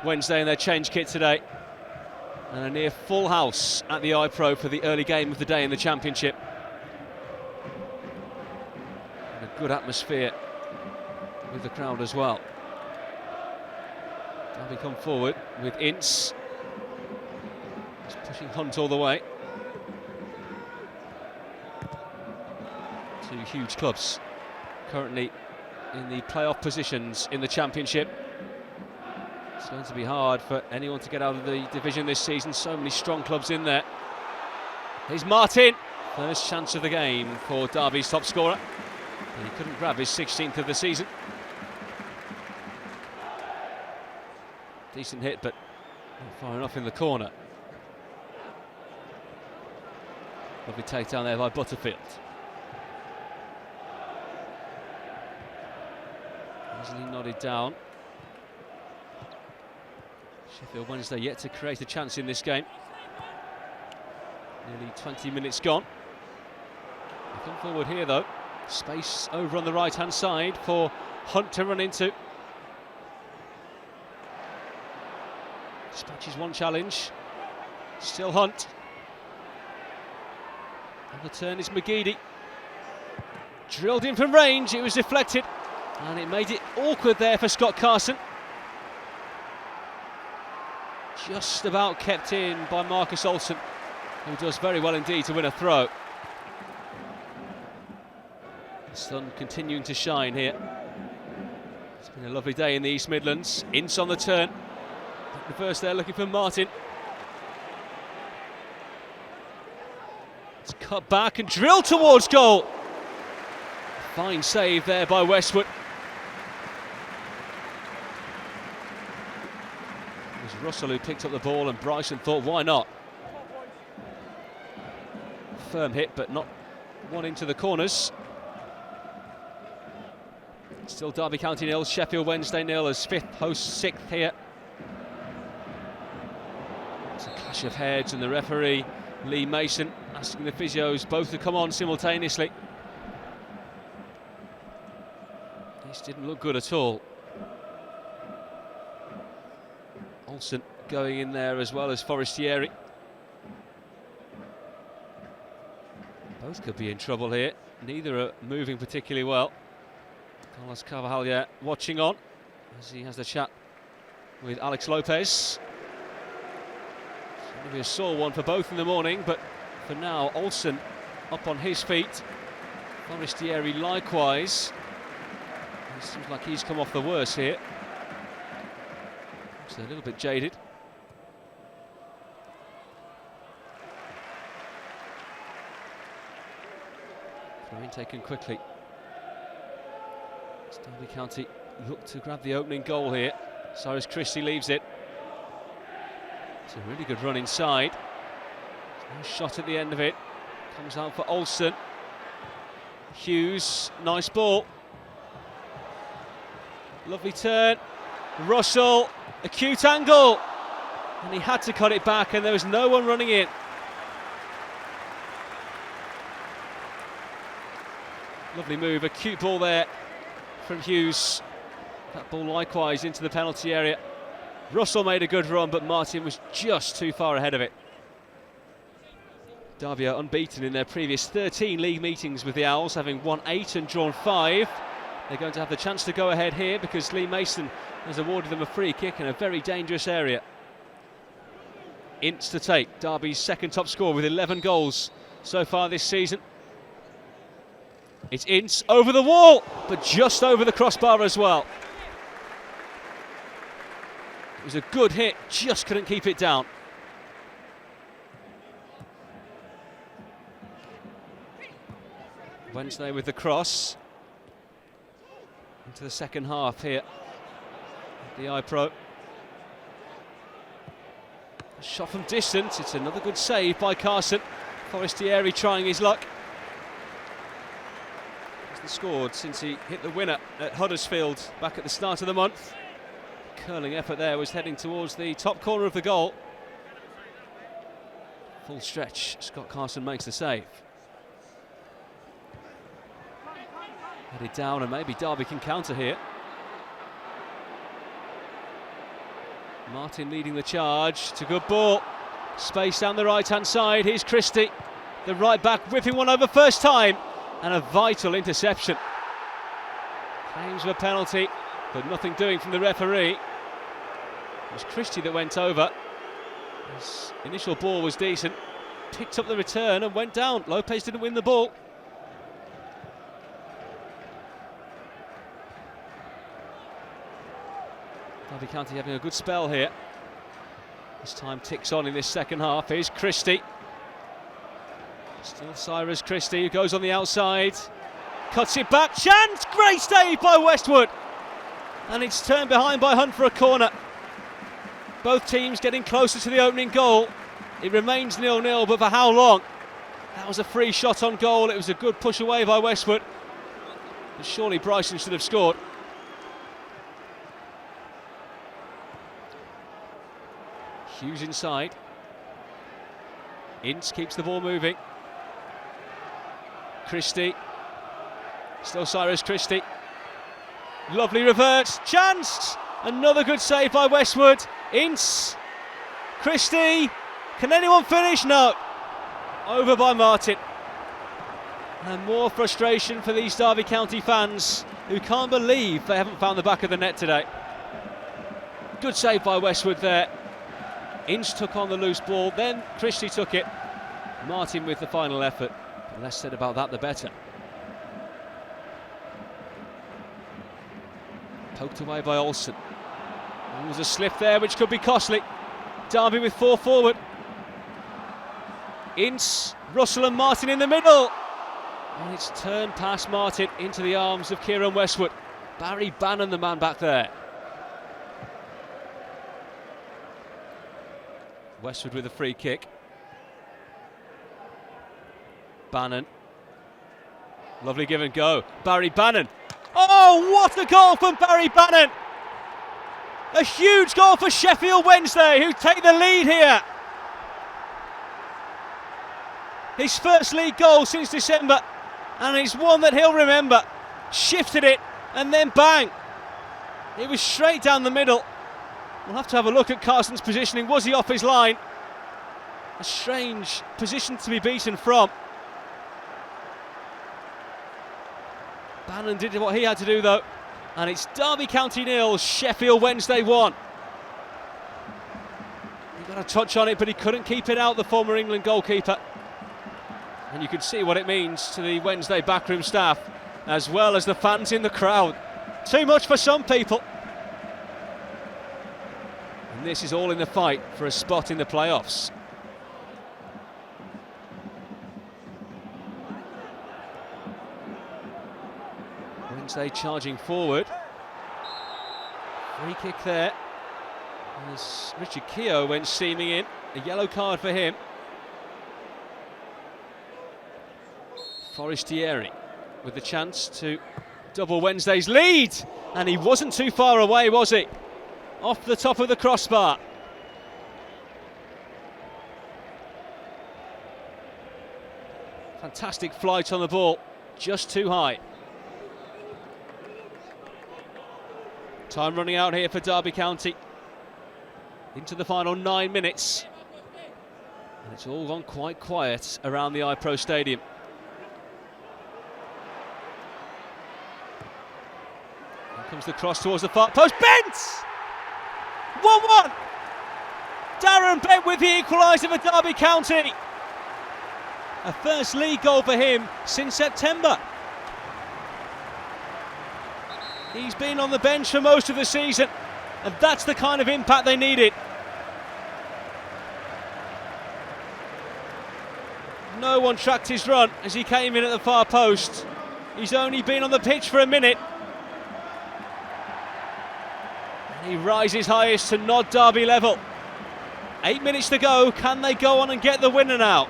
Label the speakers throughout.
Speaker 1: Wednesday in their change kit today. And a near full house at the iPro for the early game of the day in the Championship. And a good atmosphere with the crowd as well. Derby come forward with Ince. He's pushing Hunt all the way. Two huge clubs currently in the playoff positions in the Championship. It's going to be hard for anyone to get out of the division this season. So many strong clubs in there. Here's Martin. First chance of the game for Derby's top scorer. And he couldn't grab his 16th of the season. Decent hit, but not far enough in the corner. Lovely takedown there by Butterfield. Easily nodded down. Sheffield Wednesday yet to create a chance in this game. Nearly 20 minutes gone. They come forward here though. Space over on the right hand side for Hunt to run into. Dispatches one challenge. Still Hunt. On the turn is McGeady. Drilled in from range, it was deflected. And it made it awkward there for Scott Carson. Just about kept in by Marcus Olsen, who does very well indeed to win a throw. The sun continuing to shine here. It's been a lovely day in the East Midlands. Ince on the turn. Reverse there, looking for Martin. It's cut back and drilled towards goal. Fine save there by Westwood. It was Russell who picked up the ball and Bryson thought, why not? Firm hit, but not one into the corners. Still Derby County nil, Sheffield Wednesday nil as fifth hosts sixth here. It's a clash of heads and the referee, Lee Mason, asking the physios both to come on simultaneously. This didn't look good at all. Olsen going in there as well as Forestieri. Both could be in trouble here. Neither are moving particularly well. Carlos Carvajal watching on as he has the chat with Alex Lopez. It's going to be a sore one for both in the morning, but for now, Olsen up on his feet. Forestieri likewise. It seems like he's come off the worst here. Looks a little bit jaded. Throw in taken quickly. Derby County look to grab the opening goal here. Cyrus Christie leaves it. It's a really good run inside. There's no shot at the end of it. Comes out for Olsen. Hughes, nice ball. Lovely turn. Russell, acute angle. And he had to cut it back and there was no one running in. Lovely move, acute ball there from Hughes. That ball likewise into the penalty area. Russell made a good run, but Martin was just too far ahead of it. Derby are unbeaten in their previous 13 league meetings with the Owls, having won 8 and drawn 5. They're going to have the chance to go ahead here because Lee Mason has awarded them a free kick in a very dangerous area. Ince to take, Derby's second top scorer with 11 goals so far this season. It's Ince over the wall, but just over the crossbar as well. It was a good hit, just couldn't keep it down. Wednesday with the cross. Into the second half here. The iPro. A shot from distance, it's another good save by Carson. Forestieri trying his luck. Hasn't scored since he hit the winner at Huddersfield back at the start of the month. Curling effort there, was heading towards the top corner of the goal. Full stretch, Scott Carson makes the save. Headed down and maybe Derby can counter here. Martin leading the charge. It's a good ball. Space down the right-hand side. Here's Christie. The right back whipping one over first time. And a vital interception. Claims of a penalty, but nothing doing from the referee. It was Christie that went over. His initial ball was decent. Picked up the return and went down. Lopez didn't win the ball. Derby County having a good spell here. This time ticks on in this second half. Here's Christie. Still Cyrus Christie, who goes on the outside. Cuts it back. Chance! Great save by Westwood. And it's turned behind by Hunt for a corner. Both teams getting closer to the opening goal. It remains 0-0, but for how long? That was a free shot on goal. It was a good push away by Westwood. And surely Bryson should have scored. Hughes inside. Ince keeps the ball moving. Christie. Still Cyrus Christie. Lovely reverse. Chance! Another good save by Westwood. Ince. Christie. Can anyone finish? No. Over by Martin. And more frustration for these Derby County fans who can't believe they haven't found the back of the net today. Good save by Westwood there. Ince took on the loose ball, then Christie took it. Martin with the final effort. The less said about that, the better. Poked away by Olsen. There was a slip there which could be costly. Derby with 4 forward. Ince, Russell and Martin in the middle. And it's turned past Martin into the arms of Kieran Westwood. Barry Bannon, the man back there. Westwood with a free kick. Bannon. Lovely give and go. Barry Bannon. Oh, what a goal from Barry Bannon! A huge goal for Sheffield Wednesday, who take the lead here. His first league goal since December, and it's one that he'll remember. Shifted it, and then bang! It was straight down the middle. We'll have to have a look at Carson's positioning. Was he off his line? A strange position to be beaten from. Bannon did what he had to do though. And it's Derby County 0, Sheffield Wednesday 1. He got a touch on it, but he couldn't keep it out, the former England goalkeeper. And you can see what it means to the Wednesday backroom staff, as well as the fans in the crowd. Too much for some people. And this is all in the fight for a spot in the playoffs. Wednesday charging forward. Free kick there. As Richard Keogh went seaming in. A yellow card for him. Forestieri with the chance to double Wednesday's lead. And he wasn't too far away, was he? Off the top of the crossbar. Fantastic flight on the ball, just too high. Time running out here for Derby County. Into the final 9 minutes. And it's all gone quite quiet around the iPro Stadium. Here comes the cross towards the far post. Bent! 1-1. Darren Bent with the equaliser for Derby County. A first league goal for him since September. He's been on the bench for most of the season, and that's the kind of impact they needed. No one tracked his run as he came in at the far post. He's only been on the pitch for a minute. He rises highest to nod Derby level. 8 minutes to go. Can they go on and get the winner now?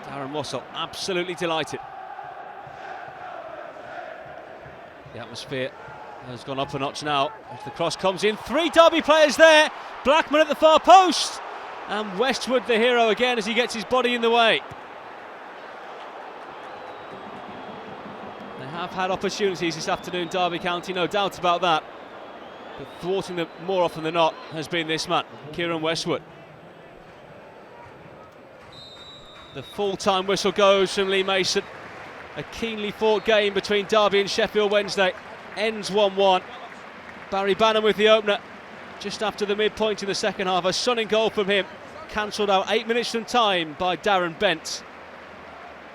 Speaker 1: Darren Russell absolutely delighted. The atmosphere has gone up a notch now as the cross comes in. 3 Derby players there. Blackman at the far post. And Westwood the hero again as he gets his body in the way. They have have had opportunities this afternoon, Derby County, no doubt about that. But thwarting them more often than not has been this man, Kieran Westwood. The full-time whistle goes from Lee Mason. A keenly fought game between Derby and Sheffield Wednesday ends 1-1. Barry Bannon with the opener just after the midpoint in the second half. A stunning goal from him, cancelled out 8 minutes from time by Darren Bent.